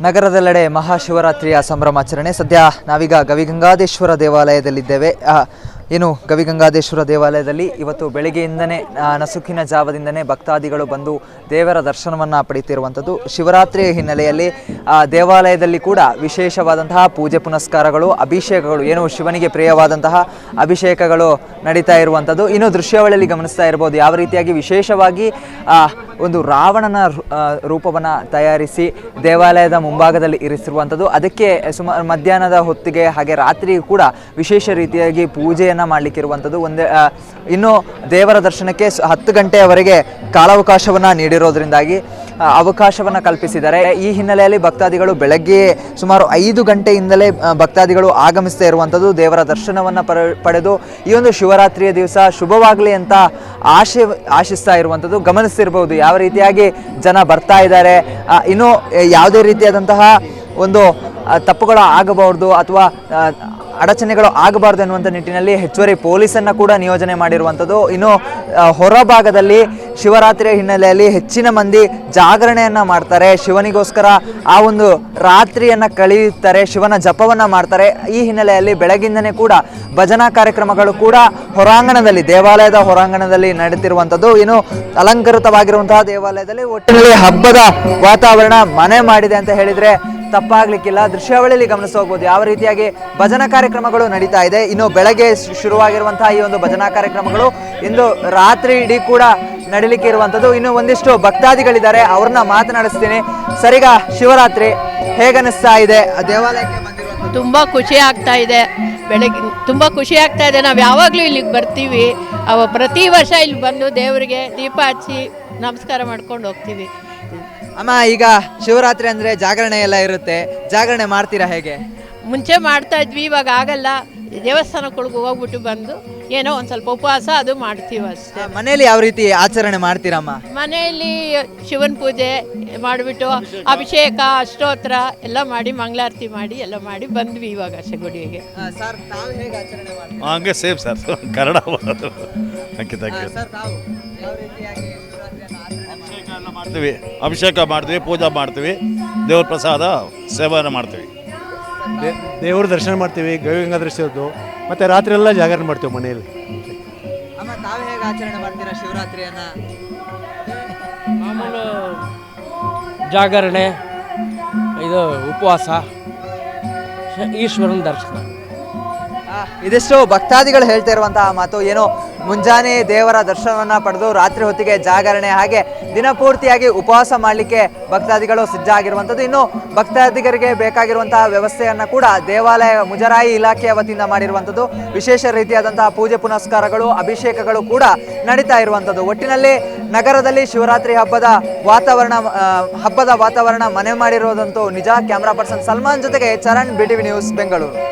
ನಗರದೆಲ್ಲೆಡೆ ಮಹಾಶಿವರಾತ್ರಿಯ ಸಂಭ್ರಮಾಚರಣೆ. ಸದ್ಯ ನಾವೀಗ ಗವಿಗಂಗಾದೇಶ್ವರ ದೇವಾಲಯದಲ್ಲಿದ್ದೇವೆ. ಏನು ಗವಿಗಂಗಾದೇಶ್ವರ ದೇವಾಲಯದಲ್ಲಿ ಇವತ್ತು ಬೆಳಗ್ಗೆಯಿಂದನೇ ನಸುಕಿನ ಜಾವದಿಂದನೇ ಭಕ್ತಾದಿಗಳು ಬಂದು ದೇವರ ದರ್ಶನವನ್ನು ಪಡೆಯುತ್ತಿರುವಂಥದ್ದು. ಶಿವರಾತ್ರಿಯ ಹಿನ್ನೆಲೆಯಲ್ಲಿ ದೇವಾಲಯದಲ್ಲಿ ಕೂಡ ವಿಶೇಷವಾದಂತಹ ಪೂಜೆ ಪುನಸ್ಕಾರಗಳು, ಅಭಿಷೇಕಗಳು, ಏನು ಶಿವನಿಗೆ ಪ್ರಿಯವಾದಂತಹ ಅಭಿಷೇಕಗಳು ನಡೀತಾ ಇರುವಂಥದ್ದು. ಇನ್ನು ದೃಶ್ಯಾವಳಿಯಲ್ಲಿ ಗಮನಿಸ್ತಾ ಇರ್ಬೋದು ಯಾವ ರೀತಿಯಾಗಿ ವಿಶೇಷವಾಗಿ ಒಂದು ರಾವಣನ ರೂಪವನ್ನು ತಯಾರಿಸಿ ದೇವಾಲಯದ ಮುಂಭಾಗದಲ್ಲಿ ಇರಿಸಿರುವಂಥದ್ದು. ಅದಕ್ಕೆ ಸುಮಾರು ಮಧ್ಯಾಹ್ನದ ಹೊತ್ತಿಗೆ ಹಾಗೆ ರಾತ್ರಿ ಕೂಡ ವಿಶೇಷ ರೀತಿಯಾಗಿ ಪೂಜೆಯನ್ನು ಮಾಡಲಿಕ್ಕಿರುವಂಥದ್ದು. ಇನ್ನು ದೇವರ ದರ್ಶನಕ್ಕೆ 10 ಗಂಟೆಯವರೆಗೆ ಕಾಲಾವಕಾಶವನ್ನು ನೀಡಿರೋದ್ರಿಂದಾಗಿ ಅವಕಾಶವನ್ನು ಕಲ್ಪಿಸಿದ್ದಾರೆ. ಈ ಹಿನ್ನೆಲೆಯಲ್ಲಿ ಭಕ್ತಾದಿಗಳು ಬೆಳಗ್ಗೆ ಸುಮಾರು 5 ಗಂಟೆಯಿಂದಲೇ ಭಕ್ತಾದಿಗಳು ಆಗಮಿಸ್ತಾ ಇರುವಂಥದ್ದು. ದೇವರ ದರ್ಶನವನ್ನು ಪಡೆದು ಈ ಒಂದು ಶಿವರಾತ್ರಿಯ ದಿವಸ ಶುಭವಾಗಲಿ ಅಂತ ಆಶಿಸ್ತಾ ಇರುವಂಥದ್ದು ಗಮನಿಸ್ತಿರ್ಬೋದು ಯಾವ ರೀತಿಯಾಗಿ ಜನ ಬರ್ತಾ ಇದ್ದಾರೆ. ಇನ್ನು ಯಾವುದೇ ರೀತಿಯಾದಂತಹ ಒಂದು ತಪ್ಪುಗಳು ಆಗಬಾರ್ದು ಅಥವಾ ಅಡಚಣೆಗಳು ಆಗಬಾರ್ದು ಎನ್ನುವಂಥ ನಿಟ್ಟಿನಲ್ಲಿ ಹೆಚ್ಚುವರಿ ಪೊಲೀಸನ್ನು ಕೂಡ ನಿಯೋಜನೆ ಮಾಡಿರುವಂಥದ್ದು. ಇನ್ನು ಹೊರಭಾಗದಲ್ಲಿ ಶಿವರಾತ್ರಿಯ ಹಿನ್ನೆಲೆಯಲ್ಲಿ ಹೆಚ್ಚಿನ ಮಂದಿ ಜಾಗರಣೆಯನ್ನು ಮಾಡ್ತಾರೆ, ಶಿವನಿಗೋಸ್ಕರ ಆ ಒಂದು ರಾತ್ರಿಯನ್ನು ಕಳೆಯುತ್ತಾರೆ, ಶಿವನ ಜಪವನ್ನು ಮಾಡ್ತಾರೆ. ಈ ಹಿನ್ನೆಲೆಯಲ್ಲಿ ಬೆಳಗಿಂದನೇ ಕೂಡ ಭಜನಾ ಕಾರ್ಯಕ್ರಮಗಳು ಕೂಡ ಹೊರಾಂಗಣದಲ್ಲಿ, ದೇವಾಲಯದ ಹೊರಾಂಗಣದಲ್ಲಿ ನಡೀತಿರುವಂಥದ್ದು. ಇನ್ನು ಅಲಂಕೃತವಾಗಿರುವಂತಹ ದೇವಾಲಯದಲ್ಲಿ ಒಟ್ಟಿನಲ್ಲಿ ಹಬ್ಬದ ವಾತಾವರಣ ಮನೆ ಮಾಡಿದೆ ಅಂತ ಹೇಳಿದರೆ ತಪ್ಪಾಗ್ಲಿಕ್ಕಿಲ್ಲ. ದೃಶ್ಯಾವಳಿಯಲ್ಲಿ ಗಮನಿಸ ಹೋಗ್ಬೋದು ಯಾವ ರೀತಿಯಾಗಿ ಭಜನಾ ಕಾರ್ಯಕ್ರಮಗಳು ನಡೀತಾ ಇದೆ. ಇನ್ನು ಬೆಳಗ್ಗೆ ಶುರುವಾಗಿರುವಂತಹ ಈ ಒಂದು ಭಜನಾ ಕಾರ್ಯಕ್ರಮಗಳು ಇಂದು ರಾತ್ರಿ ಇಡೀ ಕೂಡ ನಡೀಲಿಕ್ಕೆ ಇರುವಂಥದ್ದು. ಇನ್ನು ಒಂದಿಷ್ಟು ಭಕ್ತಾದಿಗಳಿದ್ದಾರೆ, ಅವ್ರನ್ನ ಮಾತನಾಡಿಸ್ತೀನಿ. ಸರಿಗ ಶಿವರಾತ್ರಿ ಹೇಗನ್ನಿಸ್ತಾ ಇದೆ ದೇವಾಲಯಕ್ಕೆ ಬಂದಿರುವಂಥದ್ದು? ತುಂಬ ಖುಷಿ ಆಗ್ತಾ ಇದೆ. ಬೆಳಗ್ಗೆ ತುಂಬ ಖುಷಿ ಆಗ್ತಾ ಇದೆ. ನಾವು ಯಾವಾಗಲೂ ಇಲ್ಲಿಗೆ ಬರ್ತೀವಿ. ಪ್ರತಿ ವರ್ಷ ಇಲ್ಲಿ ಬಂದು ದೇವರಿಗೆ ದೀಪ ಹಚ್ಚಿ ನಮಸ್ಕಾರ ಮಾಡ್ಕೊಂಡು ಹೋಗ್ತೀವಿ. ಅಮ್ಮ, ಈಗ ಶಿವರಾತ್ರಿ ಅಂದರೆ ಜಾಗರಣೆ ಎಲ್ಲ ಇರುತ್ತೆ, ಜಾಗರಣೆ ಮಾಡ್ತೀರಾ ಹೇಗೆ? ಮುಂಚೆ ಮಾಡ್ತಾ ಇದ್ವಿ, ಇವಾಗ ಆಗಲ್ಲ. ದೇವಸ್ಥಾನಕ್ಕೆ ಹೋಗ್ಬಿಟ್ಟು ಬಂದು ಏನೋ ಒಂದು ಸ್ವಲ್ಪ ಉಪವಾಸ ಅದು ಮಾಡ್ತೀವಿ ಅಷ್ಟೇ. ಮನೆಯಲ್ಲಿ ಯಾವ ರೀತಿ ಆಚರಣೆ ಮಾಡ್ತೀರಮ್ಮ? ಮನೆಯಲ್ಲಿ ಶಿವನ ಪೂಜೆ ಮಾಡಿಬಿಟ್ಟು ಅಭಿಷೇಕ, ಅಷ್ಟೋತ್ರ ಎಲ್ಲ ಮಾಡಿ ಮಂಗಳಾರತಿ ಮಾಡಿ ಎಲ್ಲ ಮಾಡಿ ಬಂದ್ವಿ ಇವಾಗ ಅಷ್ಟೇ ಗುಡಿಗೆ. ಸರ್, ತಾವು ಹೇಗೆ ಆಚರಣೆ ಮಾಡ್ತೀರಾ? ಹಂಗೆ ಸೇಮ್ ಸರ್, ಕನ್ನಡ ಮಾಡ್ತೀವಿ, ಅಭಿಷೇಕ ಮಾಡ್ತೀವಿ, ಪೂಜಾ ಮಾಡ್ತೀವಿ, ದೇವ್ರ ಪ್ರಸಾದ ಸೇವನೆ ಮಾಡ್ತೀವಿ, ದೇವ್ರ ದರ್ಶನ ಮಾಡ್ತೀವಿ, ಗವಿಗಂಗಾಧರೇಶ್ವರದ್ದು. ಮತ್ತು ರಾತ್ರಿ ಎಲ್ಲ ಜಾಗರಣೆ ಮಾಡ್ತೀವಿ ಮನೆಯಲ್ಲಿ. ಅಮ್ಮ, ತಾವು ಹೇಗೆ ಆಚರಣೆ ಮಾಡ್ತೀರಾ ಶಿವರಾತ್ರಿಯನ್ನ? ಮಾಮೂಲು ಜಾಗರಣೆ, ಇದು ಉಪವಾಸ, ಈಶ್ವರನ ದರ್ಶನ. ಇದಿಷ್ಟು ಭಕ್ತಾದಿಗಳು ಹೇಳ್ತಾ ಇರುವಂತಹ ಮಾತು. ಏನು ಮುಂಜಾನೆ ದೇವರ ದರ್ಶನವನ್ನು ಪಡೆದು ರಾತ್ರಿ ಹೊತ್ತಿಗೆ ಜಾಗರಣೆ, ಹಾಗೆ ದಿನಪೂರ್ತಿಯಾಗಿ ಉಪವಾಸ ಮಾಡಲಿಕ್ಕೆ ಭಕ್ತಾದಿಗಳು ಸಜ್ಜ ಆಗಿರುವಂಥದ್ದು. ಇನ್ನು ಭಕ್ತಾದಿಗರಿಗೆ ಬೇಕಾಗಿರುವಂತಹ ವ್ಯವಸ್ಥೆಯನ್ನು ಕೂಡ ದೇವಾಲಯ ಮುಜರಾಯಿ ಇಲಾಖೆಯ ವತಿಯಿಂದ ಮಾಡಿರುವಂಥದ್ದು. ವಿಶೇಷ ರೀತಿಯಾದಂತಹ ಪೂಜೆ ಪುನಸ್ಕಾರಗಳು, ಅಭಿಷೇಕಗಳು ಕೂಡ ನಡೀತಾ ಇರುವಂಥದ್ದು. ಒಟ್ಟಿನಲ್ಲಿ ನಗರದಲ್ಲಿ ಶಿವರಾತ್ರಿ ಹಬ್ಬದ ವಾತಾವರಣ ಮನೆ ಮಾಡಿರೋದಂತೂ ನಿಜ. ಕ್ಯಾಮ್ರಾ ಪರ್ಸನ್ ಸಲ್ಮಾನ್ ಜೊತೆಗೆ ಚರಣ್, BTV ನ್ಯೂಸ್, ಬೆಂಗಳೂರು.